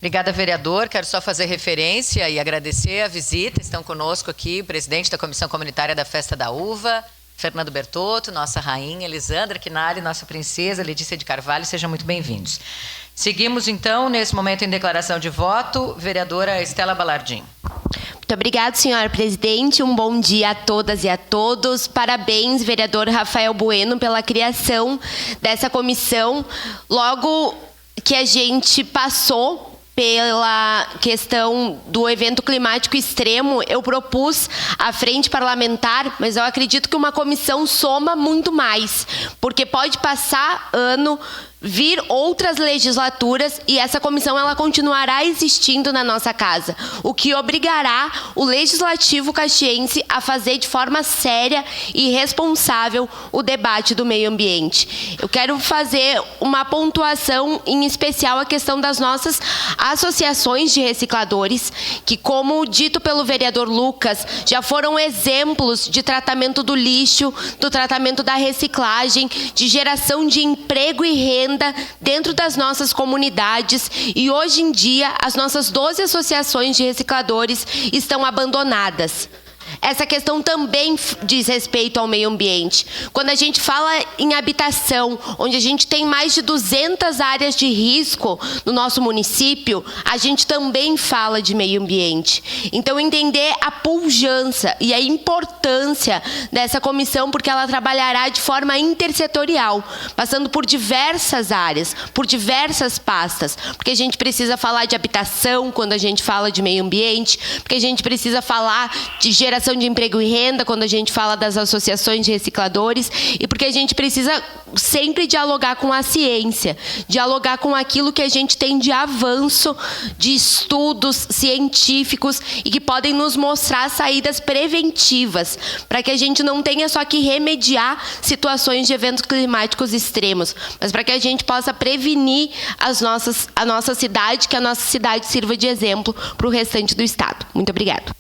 Obrigada, vereador. Quero só fazer referência e agradecer a visita. Estão conosco aqui o presidente da Comissão Comunitária da Festa da Uva, Fernando Bertotto, nossa rainha, Elisandra Quinali, nossa princesa Letícia de Carvalho. Sejam muito bem-vindos. Seguimos, então, nesse momento em declaração de voto. Vereadora Estela Balardim. Muito obrigada, senhor presidente. Um bom dia a todas e a todos. Parabéns, vereador Rafael Bueno, pela criação dessa comissão. Logo que a gente passou pela questão do evento climático extremo, eu propus a frente parlamentar, mas eu acredito que uma comissão soma muito mais, porque pode passar ano, vir outras legislaturas e essa comissão ela continuará existindo na nossa casa, o que obrigará o Legislativo caxiense a fazer de forma séria e responsável o debate do meio ambiente. Eu quero fazer uma pontuação em especial a questão das nossas associações de recicladores, que, como dito pelo vereador Lucas, já foram exemplos de tratamento do lixo, do tratamento da reciclagem, de geração de emprego e renda dentro das nossas comunidades, e hoje em dia as nossas 12 associações de recicladores estão abandonadas. Essa questão também diz respeito ao meio ambiente. Quando a gente fala em habitação, onde a gente tem mais de 200 áreas de risco no nosso município, a gente também fala de meio ambiente. Então, entender a pujança e a importância dessa comissão, porque ela trabalhará de forma intersetorial, passando por diversas áreas, por diversas pastas, porque a gente precisa falar de habitação quando a gente fala de meio ambiente, porque a gente precisa falar de geração de emprego e renda quando a gente fala das associações de recicladores, e porque a gente precisa sempre dialogar com a ciência, dialogar com aquilo que a gente tem de avanço, de estudos científicos e que podem nos mostrar saídas preventivas, para que a gente não tenha só que remediar situações de eventos climáticos extremos, mas para que a gente possa prevenir a nossa cidade, que a nossa cidade sirva de exemplo para o restante do estado. Muito obrigada.